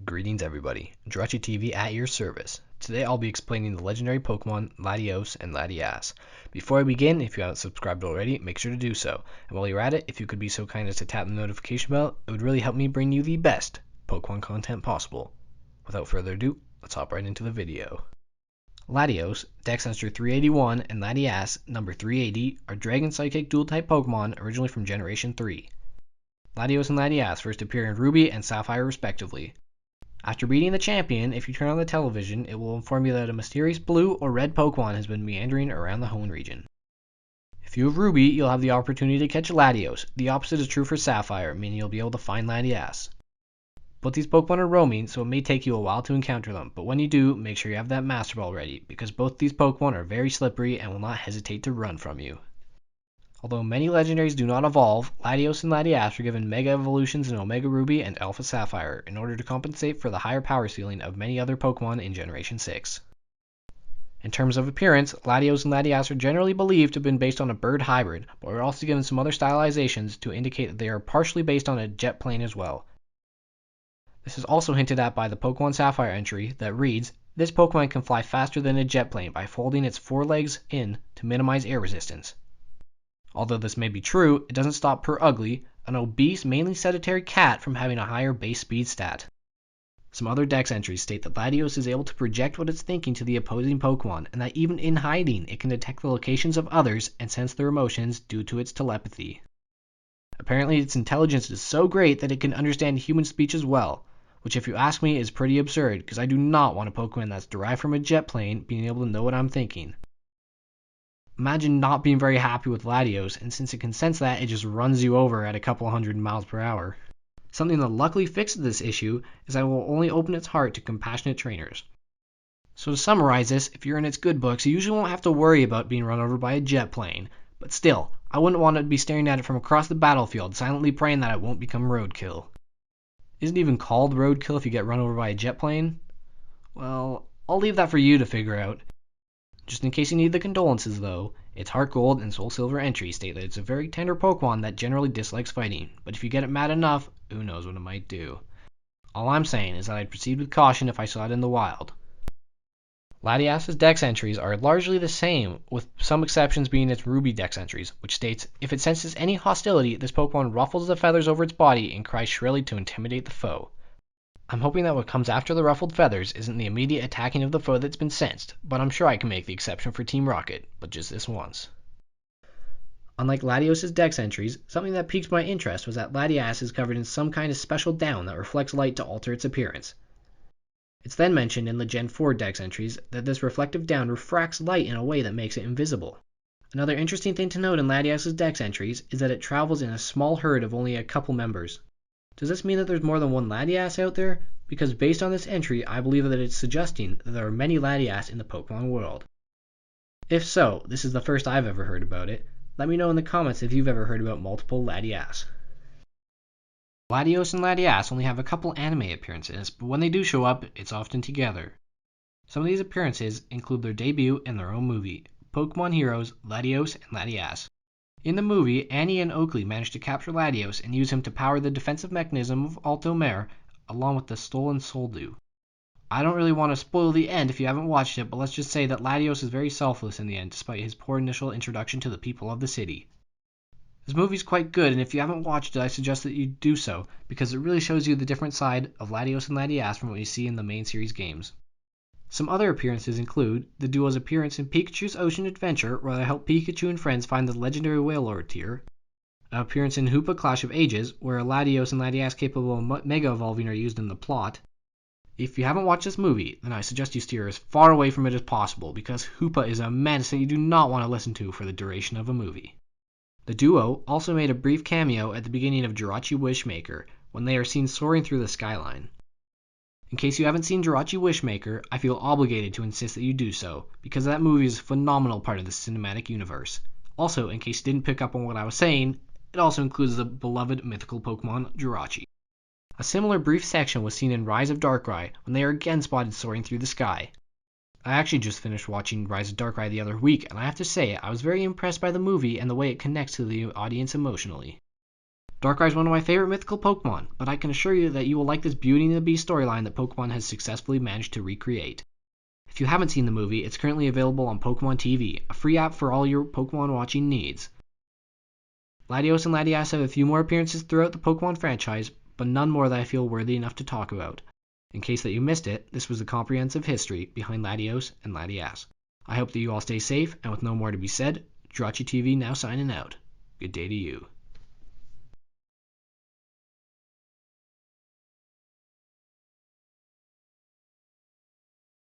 Greetings everybody, Jirachi TV at your service. Today I'll be explaining the legendary Pokemon Latios and Latias. Before I begin, if you haven't subscribed already, make sure to do so. And while you're at it, if you could be so kind as to tap the notification bell, it would really help me bring you the best Pokemon content possible. Without further ado, let's hop right into the video. Latios, Dex Entry 381, and Latias, number 380, are Dragon Psychic Dual-type Pokemon originally from Generation 3. Latios and Latias first appear in Ruby and Sapphire respectively. After beating the champion, if you turn on the television, it will inform you that a mysterious blue or red Pokemon has been meandering around the home region. If you have Ruby, you'll have the opportunity to catch Latios. The opposite is true for Sapphire, meaning you'll be able to find Latias. Both these Pokemon are roaming, so it may take you a while to encounter them, but when you do, make sure you have that Master Ball ready, because both these Pokemon are very slippery and will not hesitate to run from you. Although many legendaries do not evolve, Latios and Latias were given Mega Evolutions in Omega Ruby and Alpha Sapphire in order to compensate for the higher power ceiling of many other Pokemon in Generation 6. In terms of appearance, Latios and Latias are generally believed to have been based on a bird hybrid, but were also given some other stylizations to indicate that they are partially based on a jet plane as well. This is also hinted at by the Pokemon Sapphire entry that reads, "This Pokemon can fly faster than a jet plane by folding its forelegs in to minimize air resistance." Although this may be true, it doesn't stop Per Ugly, an obese, mainly sedentary cat, from having a higher base speed stat. Some other Dex entries state that Latios is able to project what it's thinking to the opposing Pokemon, and that even in hiding, it can detect the locations of others and sense their emotions due to its telepathy. Apparently, its intelligence is so great that it can understand human speech as well, which if you ask me is pretty absurd, because I do not want a Pokemon that's derived from a jet plane being able to know what I'm thinking. Imagine not being very happy with Latios, and since it can sense that, it just runs you over at a couple hundred miles per hour. Something that luckily fixes this issue is that it will only open its heart to compassionate trainers. So to summarize this, if you're in its good books, you usually won't have to worry about being run over by a jet plane. But still, I wouldn't want to be staring at it from across the battlefield, silently praying that it won't become roadkill. Isn't it even called roadkill if you get run over by a jet plane? Well, I'll leave that for you to figure out. Just in case you need the condolences though, its Heart Gold and Soul Silver entries state that it's a very tender Pokemon that generally dislikes fighting, but if you get it mad enough, who knows what it might do. All I'm saying is that I'd proceed with caution if I saw it in the wild. Latias' Dex entries are largely the same, with some exceptions being its Ruby Dex entries, which states, if it senses any hostility, this Pokemon ruffles the feathers over its body and cries shrilly to intimidate the foe. I'm hoping that what comes after the ruffled feathers isn't the immediate attacking of the foe that's been sensed, but I'm sure I can make the exception for Team Rocket, but just this once. Unlike Latios' Dex entries, something that piqued my interest was that Latias is covered in some kind of special down that reflects light to alter its appearance. It's then mentioned in the Gen 4 Dex entries that this reflective down refracts light in a way that makes it invisible. Another interesting thing to note in Latias' Dex entries is that it travels in a small herd of only a couple members. Does this mean that there's more than one Latias out there? Because based on this entry, I believe that it's suggesting that there are many Latias in the Pokemon world. If so, this is the first I've ever heard about it. Let me know in the comments if you've ever heard about multiple Latias. Latios and Latias only have a couple anime appearances, but when they do show up, it's often together. Some of these appearances include their debut in their own movie, Pokemon Heroes, Latios and Latias. In the movie, Annie and Oakley manage to capture Latios and use him to power the defensive mechanism of Alto Mare, along with the stolen Soldew. I don't really want to spoil the end if you haven't watched it, but let's just say that Latios is very selfless in the end, despite his poor initial introduction to the people of the city. This movie's quite good, and if you haven't watched it, I suggest that you do so, because it really shows you the different side of Latios and Latias from what you see in the main series games. Some other appearances include the duo's appearance in Pikachu's Ocean Adventure, where they help Pikachu and friends find the legendary Wailord tier, an appearance in Hoopa Clash of Ages, where Latios and Latias capable of Mega Evolving are used in the plot. If you haven't watched this movie, then I suggest you steer as far away from it as possible, because Hoopa is a menace that you do not want to listen to for the duration of a movie. The duo also made a brief cameo at the beginning of Jirachi Wishmaker, when they are seen soaring through the skyline. In case you haven't seen Jirachi Wishmaker, I feel obligated to insist that you do so, because that movie is a phenomenal part of the cinematic universe. Also, in case you didn't pick up on what I was saying, it also includes the beloved mythical Pokemon Jirachi. A similar brief section was seen in Rise of Darkrai, when they are again spotted soaring through the sky. I actually just finished watching Rise of Darkrai the other week, and I have to say, I was very impressed by the movie and the way it connects to the audience emotionally. Darkrai is one of my favorite mythical Pokemon, but I can assure you that you will like this Beauty and the Beast storyline that Pokemon has successfully managed to recreate. If you haven't seen the movie, it's currently available on Pokemon TV, a free app for all your Pokemon watching needs. Latios and Latias have a few more appearances throughout the Pokemon franchise, but none more that I feel worthy enough to talk about. In case that you missed it, this was the comprehensive history behind Latios and Latias. I hope that you all stay safe, and with no more to be said, Jirachi TV now signing out. Good day to you.